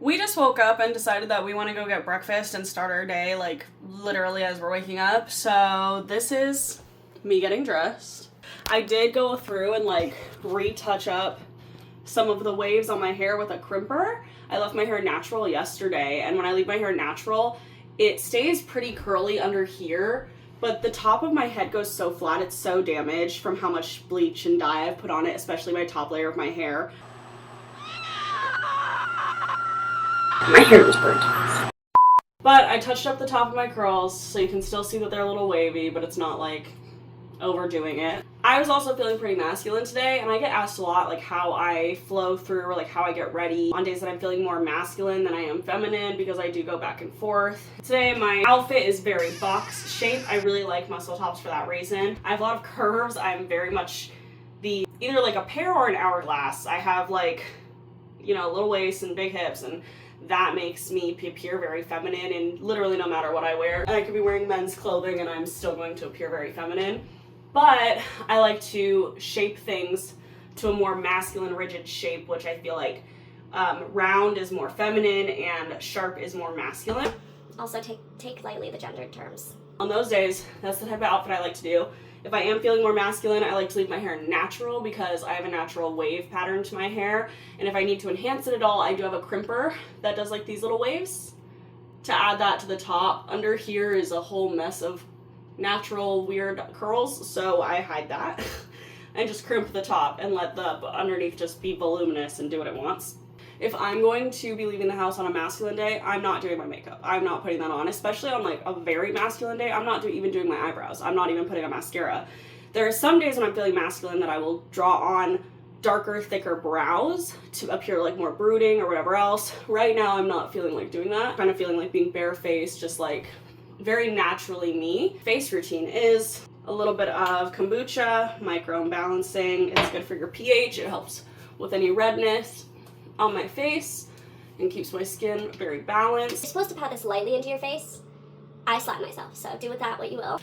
We just woke up and decided that we want to go get breakfast and start our day, like, literally as we're waking up. So this is me getting dressed. I did go through and, like, retouch up some of the waves on my hair with a crimper. I left my hair natural yesterday, and when I leave my hair natural, it stays pretty curly under here, but the top of my head goes so flat, it's so damaged from how much bleach and dye I've put on it, especially my top layer of my hair. My hair was burnt off. But I touched up the top of my curls, so you can still see that they're a little wavy, but it's not like overdoing it. I was also feeling pretty masculine today, and I get asked a lot like how I flow through or like how I get ready on days that I'm feeling more masculine than I am feminine, because I do go back and forth. Today my outfit is very box shape. I really like muscle tops for that reason. I have a lot of curves. I'm very much the either like a pear or an hourglass. I have like, you know, little waist and big hips, and that makes me appear very feminine in literally no matter what I wear. And I could be wearing men's clothing and I'm still going to appear very feminine. But I like to shape things to a more masculine, rigid shape, which I feel like round is more feminine and sharp is more masculine. Also take lightly the gendered terms. On those days, that's the type of outfit I like to do. If I am feeling more masculine, I like to leave my hair natural because I have a natural wave pattern to my hair. And if I need to enhance it at all, I do have a crimper that does like these little waves to add that to the top. Under here is a whole mess of natural weird curls, so I hide that and just crimp the top and let the underneath just be voluminous and do what it wants. If I'm going to be leaving the house on a masculine day, I'm not doing my makeup. I'm not putting that on, especially on like a very masculine day. I'm not even doing my eyebrows. I'm not even putting on mascara. There are some days when I'm feeling masculine that I will draw on darker, thicker brows to appear like more brooding or whatever else. Right now, I'm not feeling like doing that. I'm kind of feeling like being barefaced, just like very naturally me. Face routine is a little bit of kombucha, micro imbalancing. It's good for your pH. It helps with any redness on my face and keeps my skin very balanced. You're supposed to pat this lightly into your face. I slap myself, so do with that what you will.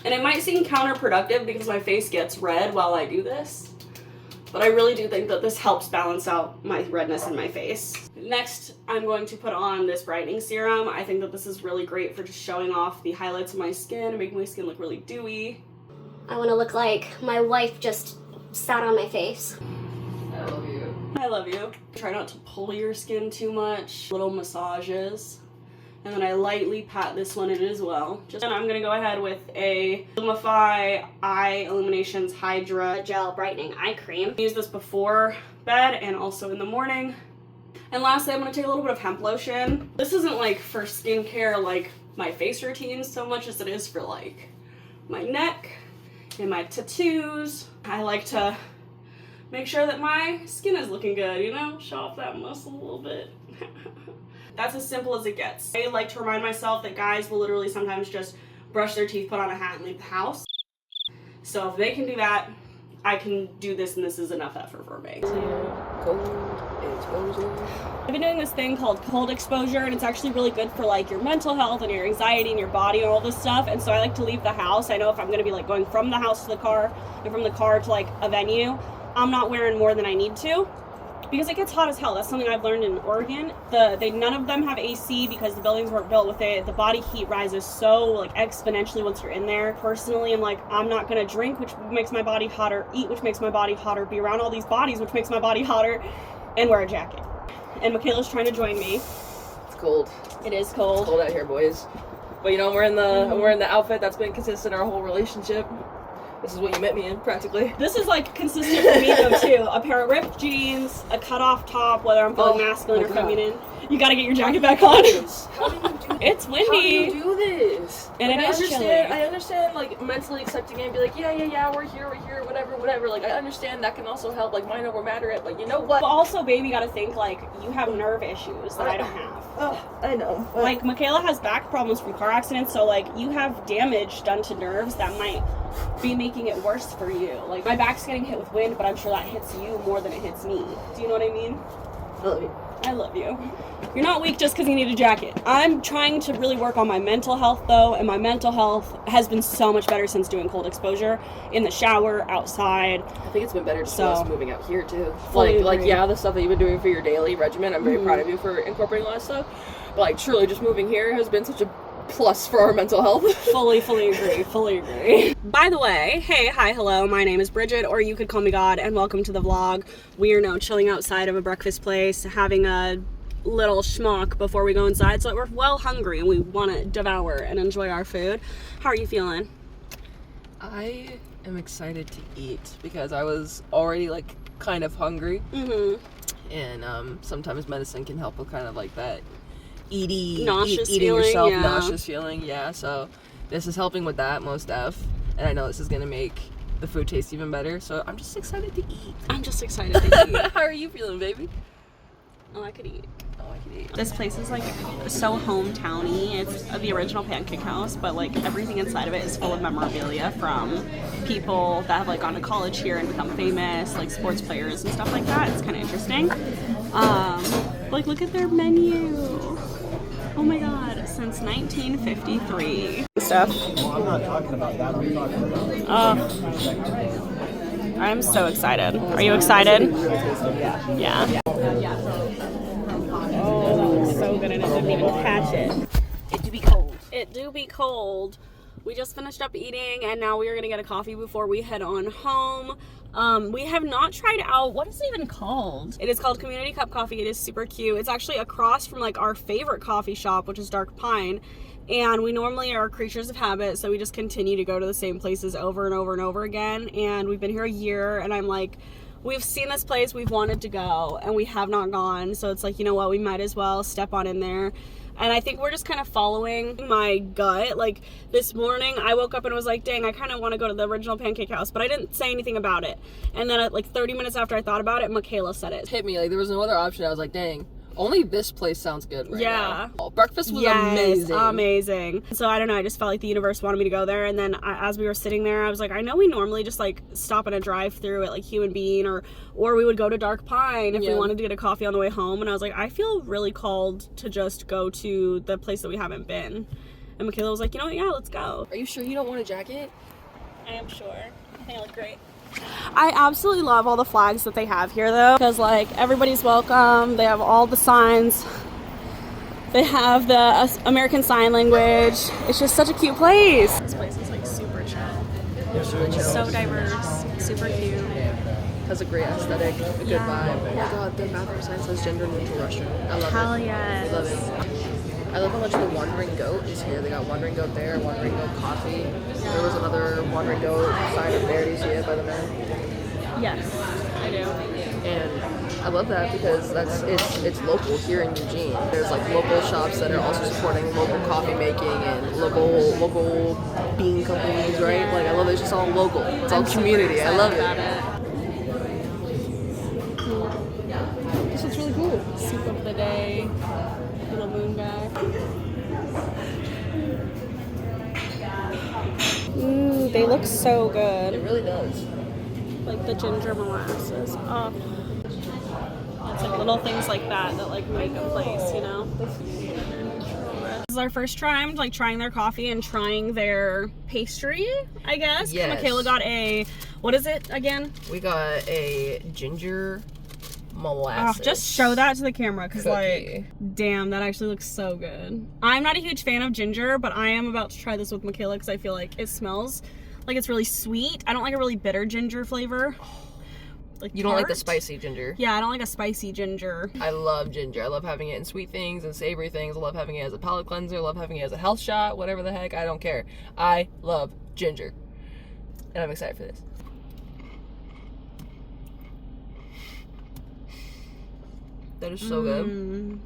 And it might seem counterproductive because my face gets red while I do this, but I really do think that this helps balance out my redness in my face. Next, I'm going to put on this brightening serum. I think that this is really great for just showing off the highlights of my skin and making my skin look really dewy. I want to look like my wife just sat on my face. I love you. I love you. Try not to pull your skin too much. Little massages. And then I lightly pat this one in as well. And I'm going to go ahead with a Lumify Eye Illuminations Hydra Gel Brightening Eye Cream. I use this before bed and also in the morning. And lastly, I'm going to take a little bit of hemp lotion. This isn't like for skincare like my face routine so much as it is for like my neck and my tattoos. I like to make sure that my skin is looking good, you know? Show off that muscle a little bit. That's as simple as it gets. I like to remind myself that guys will literally sometimes just brush their teeth, put on a hat, and leave the house. So if they can do that, I can do this, and this is enough effort for me. Cold exposure. I've been doing this thing called cold exposure, and it's actually really good for like your mental health and your anxiety and your body and all this stuff. And so I like to leave the house. I know if I'm going to be like going from the house to the car and from the car to like a venue, I'm not wearing more than I need to because it gets hot as hell. That's something I've learned in Oregon. None of them have AC because the buildings weren't built with it. The body heat rises so like exponentially once you're in there. Personally, I'm like, I'm not going to drink, which makes my body hotter, eat, which makes my body hotter, be around all these bodies, which makes my body hotter, and wear a jacket. And Michaela's trying to join me. It's cold. It is cold. It's cold out here, boys. But you know, I'm wearing the outfit that's been consistent our whole relationship. This is what you met me in, practically. This is like consistent for me though too. A pair of ripped jeans, a cut-off top, whether I'm feeling masculine or feminine. You gotta get your jacket back on. How do you do this? It's windy. How do you do this? And like, it is chilly. I understand like mentally accepting it and be like, yeah, we're here, whatever. Like I understand that can also help like mind over matter it, but you know what? But also, baby, you gotta think like you have nerve issues that I don't have. Oh, I know. Like Michaela has back problems from car accidents, so like you have damage done to nerves that might be making it worse for you. Like my back's getting hit with wind, but I'm sure that hits you more than it hits me. Do you know what I mean? I love you. I love you. You're not weak just because you need a jacket. I'm trying to really work on my mental health, though, and my mental health has been so much better since doing cold exposure in the shower, outside. I think it's been better just us moving out here, too. Fully Like, agree. yeah, the stuff that you've been doing for your daily regimen, I'm very proud of you for incorporating all that stuff. But, like, truly, just moving here has been such a plus for our mental health. Fully agree. By the way, hey, hi, hello, my name is Bridget, or you could call me God, and welcome to the vlog. We are now chilling outside of a breakfast place, having a little schmuck before we go inside, so that we're well hungry and we want to devour and enjoy our food. How are you feeling? I am excited to eat because I was already, like, kind of hungry. And sometimes medicine can help with kind of like that eating yourself nauseous feeling, so this is helping with that most def, and I know this is gonna make the food taste even better, so I'm just excited to eat. How are you feeling, baby? Oh, I could eat. This place is like so hometowny. It's the original pancake house, but like everything inside of it is full of memorabilia from people that have like gone to college here and become famous, like sports players and stuff like that. It's kind of interesting. Like look at their menu. Oh my god, since 1953. Stuff. I'm not talking about that. I'm talking about. I'm so excited. Are you excited? Yeah. Oh, that looks so good and it didn't even catch it. It do be cold. It do be cold. We just finished up eating and now we are gonna get a coffee before we head on home. We have not tried out, what is it even called? It is called Community Cup Coffee. It is super cute. It's actually across from like our favorite coffee shop, which is Dark Pine. And we normally are creatures of habit, so we just continue to go to the same places over and over and over again. And we've been here a year and I'm like, we've seen this place, we've wanted to go, and we have not gone. So it's like, you know what, we might as well step on in there. And I think we're just kind of following my gut. Like this morning, I woke up and was like, dang, I kind of want to go to the original pancake house, but I didn't say anything about it. And then at like 30 minutes after I thought about it, Michaela said it. Hit me, like there was no other option. I was like, dang, only this place sounds good right Yeah. now. Breakfast was amazing. So I don't know, I just felt like the universe wanted me to go there. And then as we were sitting there, I was like, I know we normally just like stop in a drive-through at like Human Bean or we would go to Dark Pine if we wanted to get a coffee on the way home. And I was like, I feel really called to just go to the place that we haven't been. And Michaela was like, you know what, yeah, let's go. Are you sure you don't want a jacket? I am sure. I think I look great. I absolutely love all the flags that they have here though, because like everybody's welcome. They have all the signs. They have the American Sign Language. It's just such a cute place. This place is like super chill. It's really chill. So diverse, super cute. Has a great aesthetic, a good vibe. Oh my god, the bathroom sign says gender neutral restroom. I love Hell it. yes. I love it. I love how much the Wandering Goat is here. They got Wandering Goat there, Wandering Goat coffee. There was another Wandering Goat sign up there. Do you see it by the man? Yes, I do. And I love that because it's local here in Eugene. There's like local shops that are also supporting local coffee making and local bean companies, right? Like I love it. It's just all local. It's all community. I love it. This looks really cool. Soup of the day. Little moon guy. They look so good. It really does. Like the ginger molasses. Oh. It's like little things like that like make a place, you know? This is our first time like trying their coffee and trying their pastry, I guess. Yes. Michaela got what is it again? We got a ginger molasses. Oh, just show that to the camera because cookie. like damn, that actually looks so good. I'm not a huge fan of ginger, but I am about to try this with Michaela because I feel like it smells like it's really sweet. I don't like a really bitter ginger flavor. Like you don't like the spicy ginger? Yeah, I don't like a spicy ginger. I love ginger. I love having it in sweet things and savory things. I love having it as a palate cleanser. I love having it as a health shot, whatever the heck. I don't care. I love ginger. And I'm excited for this. That is so good.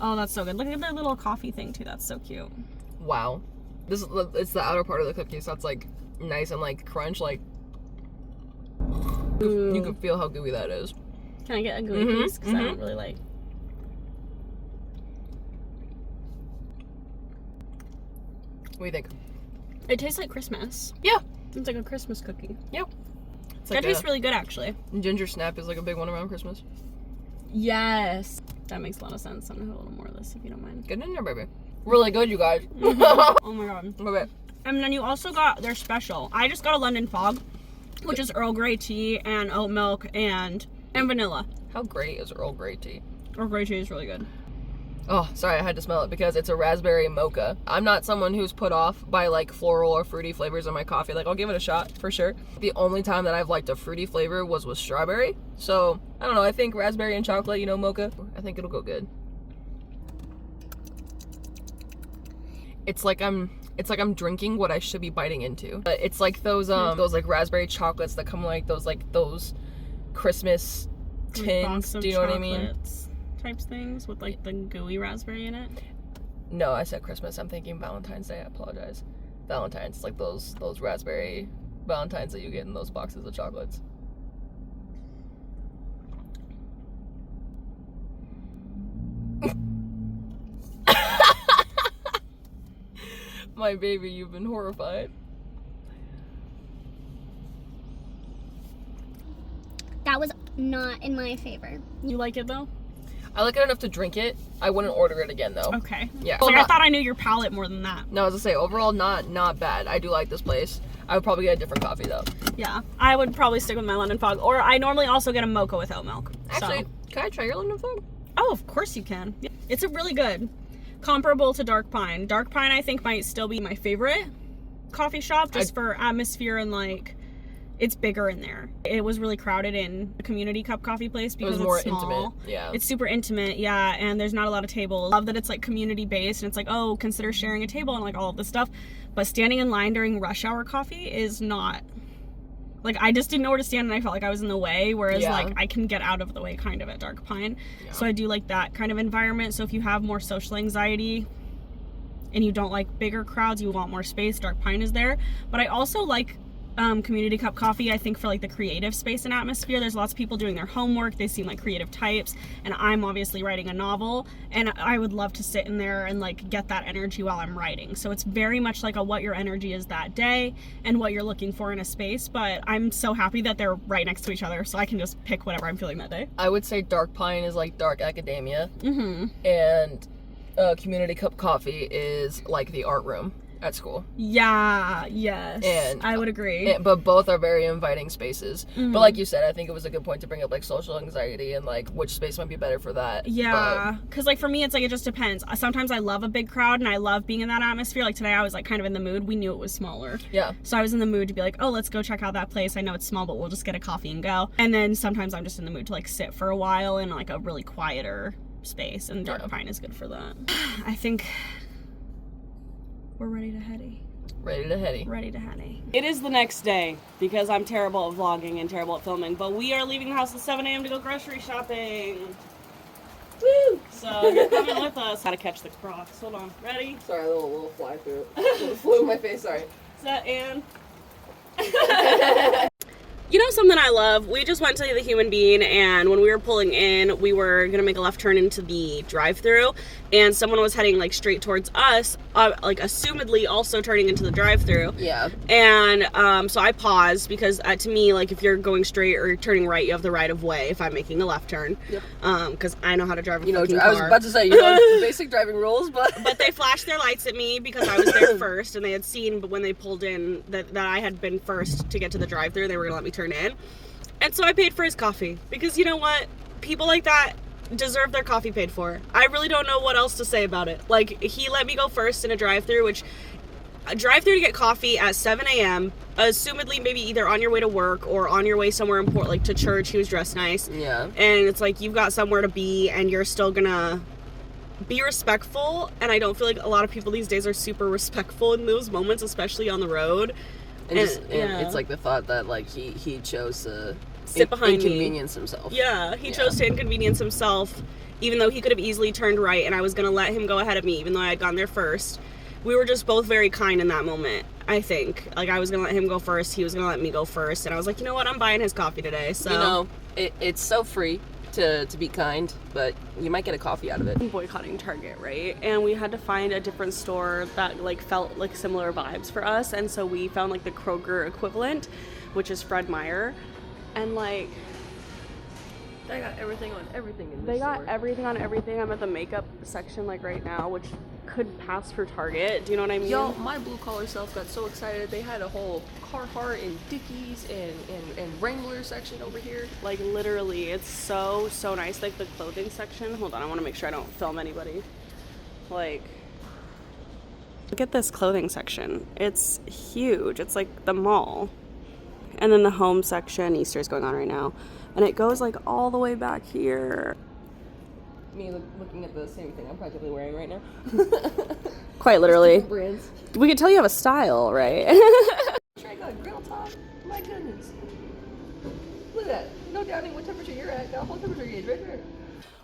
Oh, that's so good. Look at their little coffee thing too. That's so cute. Wow. It's the outer part of the cookie, so it's like nice and like crunch. Like you can feel how gooey that is. Can I get a gooey piece? Because I don't really like. What do you think? It tastes like Christmas. Yeah. It's like a Christmas cookie. Yep. That tastes really good, actually. Ginger snap is like a big one around Christmas. Yes. That makes a lot of sense. I'm gonna have a little more of this if you don't mind. Get in there, baby. Really good, you guys. Oh my god. Okay. And then you also got their special. I just got a London Fog, which is Earl Grey tea and oat milk and vanilla. How great is Earl Grey tea? Earl Grey tea is really good. Oh, sorry, I had to smell it because it's a raspberry mocha. I'm not someone who's put off by like floral or fruity flavors in my coffee. Like, I'll give it a shot for sure. The only time that I've liked a fruity flavor was with strawberry. So, I don't know, I think raspberry and chocolate, you know, mocha, I think it'll go good. It's like I'm drinking what I should be biting into. It's like those like raspberry chocolates that come like those Christmas tins. Do you know what I mean? Types things with like the gooey raspberry in it. No, I said Christmas. I'm thinking Valentine's Day. I apologize. Valentine's, like those raspberry Valentines that you get in those boxes of chocolates. My baby, you've been horrified. That was not in my favor. You like it though? I like it enough to drink it. I wouldn't order it again though. Okay. Yeah. Like, I thought I knew your palate more than that. No, as I say, overall not bad. I do like this place. I would probably get a different coffee though. Yeah, I would probably stick with my London Fog, or I normally also get a mocha with oat milk. Actually, can I try your London Fog? Oh, of course you can. It's a really good, comparable to Dark Pine. Dark Pine I think might still be my favorite coffee shop just for atmosphere and like it's bigger in there. It was really crowded in a community cup coffee place because it was more it's small. intimate. Yeah. It's super intimate, yeah, and there's not a lot of tables. I love that it's like community based and it's like, oh, consider sharing a table and like all of this stuff. But standing in line during rush hour coffee is not, like, I just didn't know where to stand and I felt like I was in the way, whereas like I can get out of the way kind of at Dark Pine. Yeah. So I do like that kind of environment. So if you have more social anxiety and you don't like bigger crowds, you want more space, Dark Pine is there. But I also like community cup coffee, I think, for like the creative space and atmosphere. There's lots of people doing their homework. They seem like creative types, and I'm obviously writing a novel, and I would love to sit in there and like get that energy while I'm writing. So it's very much like a what your energy is that day and what you're looking for in a space. But I'm so happy that they're right next to each other, so I can just pick whatever I'm feeling that day. I would say Dark Pine is like dark academia, and community cup coffee is like the art room at school. Yeah, yes. And I would agree. But both are very inviting spaces. But like you said, I think it was a good point to bring up like social anxiety and like which space might be better for that. Yeah, because like for me, it's like it just depends. Sometimes I love a big crowd and I love being in that atmosphere. Like today I was like kind of in the mood. We knew it was smaller. Yeah. So I was in the mood to be like, oh, let's go check out that place. I know it's small, but we'll just get a coffee and go. And then sometimes I'm just in the mood to like sit for a while in like a really quieter space, and Dark Pine is good for that. I think we're ready to heady. Ready to heady. Ready to heady. It is the next day because I'm terrible at vlogging and terrible at filming, but we are leaving the house at 7 a.m. to go grocery shopping. Woo! So you're coming with us. How to catch the Crocs. Hold on. Ready? Sorry, a little fly through it. Flew in my face, sorry. Is that Anne? You know something I love? We just went to the Human Bean, and when we were pulling in, we were gonna make a left turn into the drive-thru, and someone was heading like straight towards us, like assumedly also turning into the drive-thru. Yeah. And so I paused because to me, like if you're going straight or turning right, you have the right of way if I'm making a left turn. Yep. Because I know how to drive a fucking car. I was about to say, you know the basic driving rules, but they flashed their lights at me because I was there first, and they had seen, but when they pulled in that I had been first to get to the drive-thru, they were gonna let me turn in. And so I paid for his coffee because you know what? People like that deserve their coffee paid for. I really don't know what else to say about it. Like, he let me go first in a drive-thru, which a drive-thru to get coffee at 7 a.m., assumedly maybe either on your way to work or on your way somewhere important, like to church. He was dressed nice. Yeah. And it's like you've got somewhere to be and you're still gonna be respectful. And I don't feel like a lot of people these days are super respectful in those moments, especially on the road. And it's like the thought that like he chose to sit behind inconvenience himself. Yeah, he chose to inconvenience himself, even though he could have easily turned right, and I was gonna let him go ahead of me, even though I had gone there first. We were just both very kind in that moment, I think. Like, I was gonna let him go first, he was gonna let me go first, and I was like, you know what, I'm buying his coffee today, so. You know, it's so free to be kind, but you might get a coffee out of it. Boycotting Target, right? And we had to find a different store that like felt like similar vibes for us, and so we found like the Kroger equivalent, which is Fred Meyer, and like They got everything on everything in this They got store. everything on everything. I'm at the makeup section like right now, which could pass for Target. Do you know what I mean? Yo, my blue collar self got so excited. They had a whole Carhartt and Dickies and Wrangler section over here. Like literally, it's so nice. Like the clothing section. Hold on, I want to make sure I don't film anybody. Like, look at this clothing section. It's huge. It's like the mall. And then the home section. Easter's going on right now, and it goes like all the way back here. Me looking at the same thing I'm practically wearing right now. Quite literally. Brands. We could tell you have a style, right? Trey got a grill top. My goodness. Look at that. No doubting what temperature you're at. Got a whole temperature gauge right there.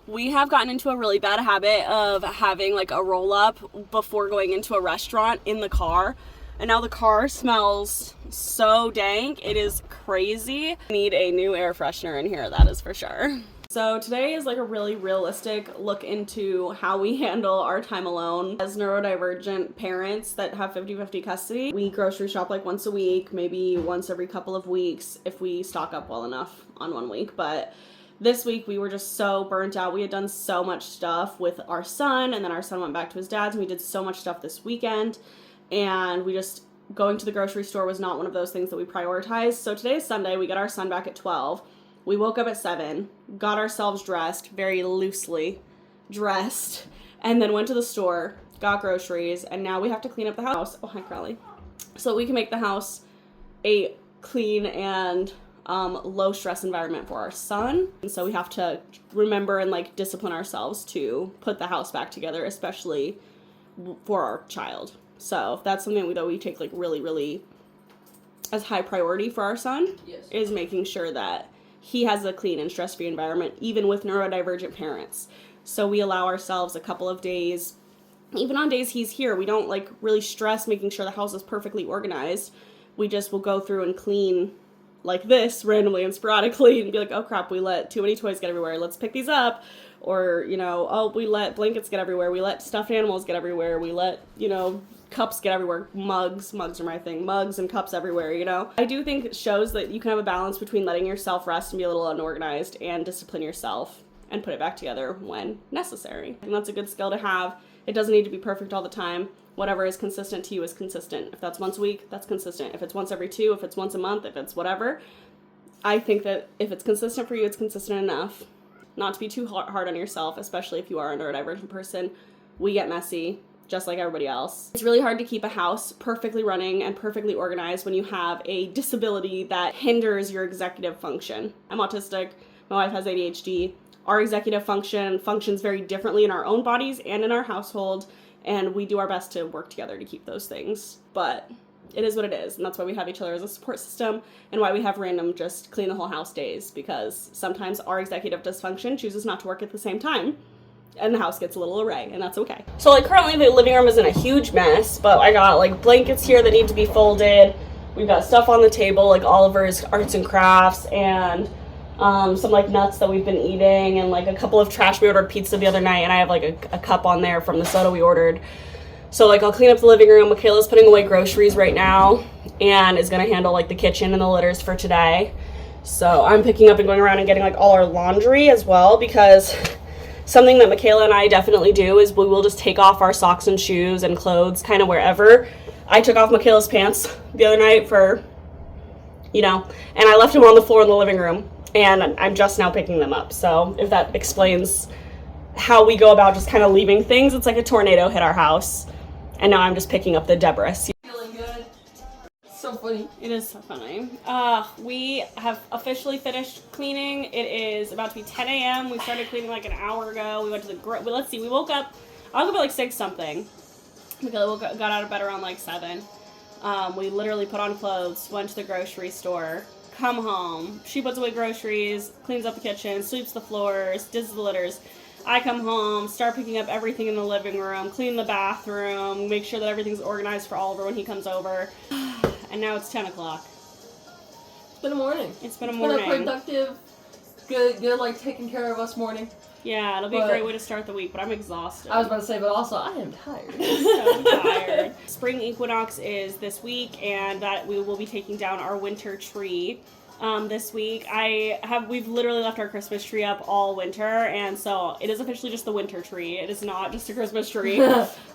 We have gotten into a really bad habit of having like a roll up before going into a restaurant in the car. And now the car smells so dank. It is crazy. Need a new air freshener in here, that is for sure. So today is like a really realistic look into how we handle our time alone. As neurodivergent parents that have 50-50 custody, we grocery shop like once a week, maybe once every couple of weeks if we stock up well enough on 1 week. But this week we were just so burnt out. We had done so much stuff with our son, and then our son went back to his dad's, and we did so much stuff this weekend. And we just, going to the grocery store was not one of those things that we prioritized. So today is Sunday. We got our son back at 12. We woke up at 7, got ourselves dressed, very loosely dressed, and then went to the store, got groceries, and now we have to clean up the house. Oh, hi, Crowley. So we can make the house a clean and low stress environment for our son. And so we have to remember and like discipline ourselves to put the house back together, especially for our child. So that's something that we take like really, really as high priority for our son. Yes. Is making sure that he has a clean and stress-free environment, even with neurodivergent parents. So we allow ourselves a couple of days, even on days he's here, we don't like really stress making sure the house is perfectly organized. We just will go through and clean like this randomly and sporadically and be like, oh crap, we let too many toys get everywhere. Let's pick these up. Or, you know, oh, we let blankets get everywhere. We let stuffed animals get everywhere. We let, you know, cups get everywhere. Mugs are my thing. Mugs and cups everywhere, you know? I do think it shows that you can have a balance between letting yourself rest and be a little unorganized and discipline yourself and put it back together when necessary. And that's a good skill to have. It doesn't need to be perfect all the time. Whatever is consistent to you is consistent. If that's once a week, that's consistent. If it's once every 2, if it's once a month, if it's whatever, I think that if it's consistent for you, it's consistent enough. Not to be too hard on yourself, especially if you are a neurodivergent person. We get messy, just like everybody else. It's really hard to keep a house perfectly running and perfectly organized when you have a disability that hinders your executive function. I'm autistic, my wife has ADHD. Our executive function functions very differently in our own bodies and in our household, and we do our best to work together to keep those things. But it is what it is, and that's why we have each other as a support system and why we have random just clean the whole house days, because sometimes our executive dysfunction chooses not to work at the same time and the house gets a little array, and that's okay. So like currently the living room is in a huge mess, but I got like blankets here that need to be folded. We've got stuff on the table like Oliver's arts and crafts and some like nuts that we've been eating and like a couple of trash. We ordered pizza the other night and I have like a cup on there from the soda we ordered. So like I'll clean up the living room. Michaela's putting away groceries right now and is gonna handle like the kitchen and the litters for today. So I'm picking up and going around and getting like all our laundry as well, because something that Michaela and I definitely do is we will just take off our socks and shoes and clothes kind of wherever. I took off Michaela's pants the other night for, you know, and I left them on the floor in the living room and I'm just now picking them up. So if that explains how we go about just kind of leaving things, it's like a tornado hit our house. And now I'm just picking up the debris. Feeling good. So funny. It is so funny. We have officially finished cleaning. It is about to be 10 a.m. We started cleaning like an hour ago. We went to the let's see, we woke up, I woke up at like 6 something. Michaela got out of bed around like 7. We literally put on clothes, went to the grocery store, come home. She puts away groceries, cleans up the kitchen, sweeps the floors, does the litters. I come home, start picking up everything in the living room, clean the bathroom, make sure that everything's organized for Oliver when he comes over. And now it's 10 o'clock. It's been a morning. It's been a morning. It's been a productive, good like taking care of us morning. Yeah, it'll be a great way to start the week, but I'm exhausted. I was about to say, but also I am tired. So tired. Spring equinox is this week, and that we will be taking down our winter tree. this week. We've literally left our Christmas tree up all winter, and so it is officially just the winter tree. It is not just a Christmas tree.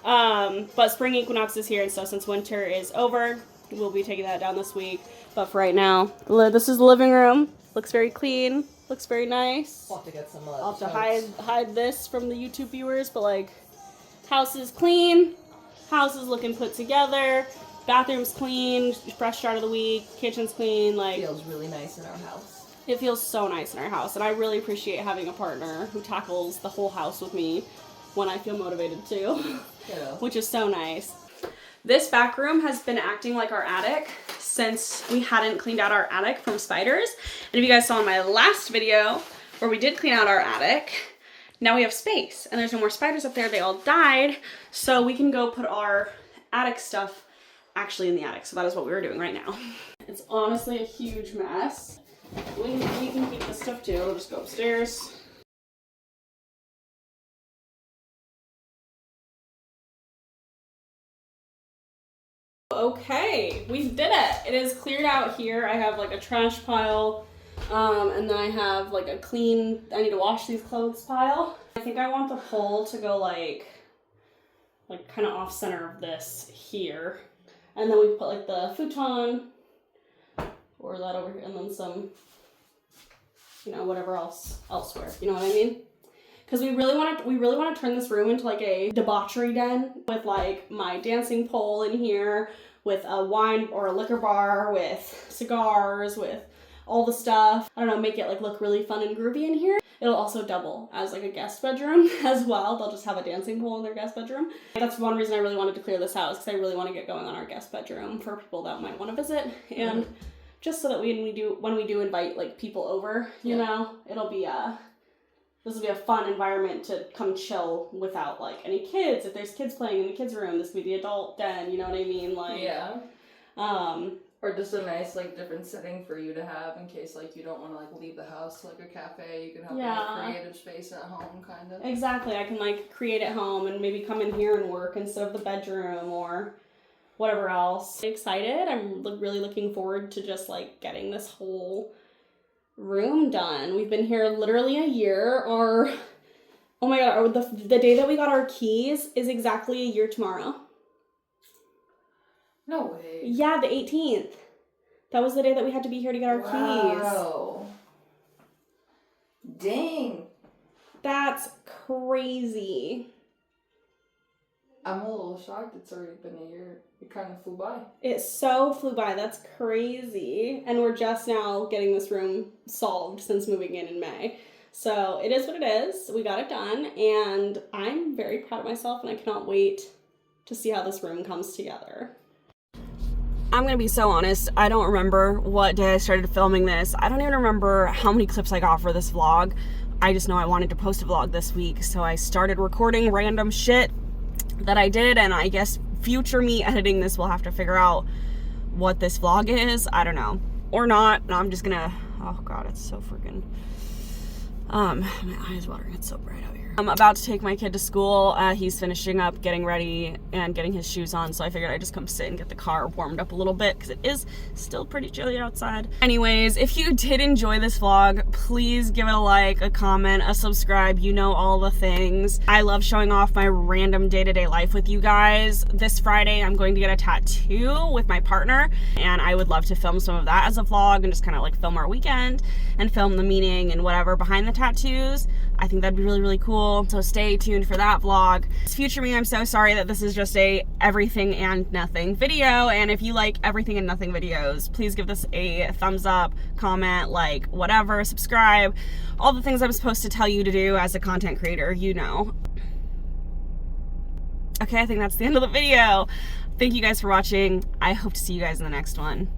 But spring equinox is here, and so since winter is over, we'll be taking that down this week. But for right now, this is the living room. Looks very clean. Looks very nice. I'll have to get some I'll have to hide this from the YouTube viewers, but like, house is clean. House is looking put together. Bathroom's clean, fresh start of the week. Kitchen's clean. Like, feels really nice in our house. It feels so nice in our house, and I really appreciate having a partner who tackles the whole house with me when I feel motivated to, Yeah. which is so nice. This back room has been acting like our attic since we hadn't cleaned out our attic from spiders. And if you guys saw in my last video where we did clean out our attic, now we have space and there's no more spiders up there. They all died, so we can go put our attic stuff actually in the attic. So that is what we were doing right now. It's honestly a huge mess. We can keep this stuff too. We'll just go upstairs. Okay, we did it. It is cleared out here. I have like a trash pile, and then I have like a clean, I need to wash these clothes pile. I think I want the pole to go like kind of off center of this here. And then we put like the futon, or that over here, and then some, you know, whatever else elsewhere. You know what I mean? Because we really want to turn this room into like a debauchery den with like my dancing pole in here, with a wine or a liquor bar, with cigars, with all the stuff. I don't know, make it like look really fun and groovy in here. It'll also double as like a guest bedroom as well. They'll just have a dancing pole in their guest bedroom. That's one reason I really wanted to clear this house, because I really want to get going on our guest bedroom for people that might want to visit, and just so that when we do invite like people over, you know, it'll be this will be a fun environment to come chill without like any kids. If there's kids playing in the kids' room, this would be the adult den, you know what I mean? Like, yeah. Or just a nice like different setting for you to have in case like you don't want to like leave the house to like a cafe. You can have like a creative space at home, kind of. Exactly. I can like create at home and maybe come in here and work instead of the bedroom or whatever else. I'm excited. I'm really looking forward to just like getting this whole room done. We've been here literally a year, or oh my god, the day that we got our keys is exactly a year tomorrow. No way. Yeah, the 18th. That was the day that we had to be here to get our keys. Wow. Dang. That's crazy. I'm a little shocked it's already been a year. It kind of flew by. It so flew by. That's crazy. And we're just now getting this room solved since moving in May. So it is what it is. We got it done, and I'm very proud of myself, and I cannot wait to see how this room comes together. I'm gonna be so honest, I don't remember what day I started filming this. I don't even remember how many clips I got for this vlog. I just know I wanted to post a vlog this week, so I started recording random shit that I did, and I guess future me editing this will have to figure out what this vlog is. I don't know. Or not. No, I'm just gonna, oh god, it's so freaking, my eyes watering. It's so bright out here. I'm about to take my kid to school. He's finishing up getting ready and getting his shoes on, so I figured I'd just come sit and get the car warmed up a little bit because it is still pretty chilly outside. Anyways, if you did enjoy this vlog, please give it a like, a comment, a subscribe. You know all the things. I love showing off my random day-to-day life with you guys. This Friday, I'm going to get a tattoo with my partner, and I would love to film some of that as a vlog and just kind of like film our weekend and film the meaning and whatever behind the tattoos. I think that'd be really, really cool. So stay tuned for that vlog. Future me, I'm so sorry that this is just a everything and nothing video. And if you like everything and nothing videos, please give this a thumbs up, comment, like, whatever, subscribe. All the things I'm supposed to tell you to do as a content creator, you know. Okay, I think that's the end of the video. Thank you guys for watching. I hope to see you guys in the next one.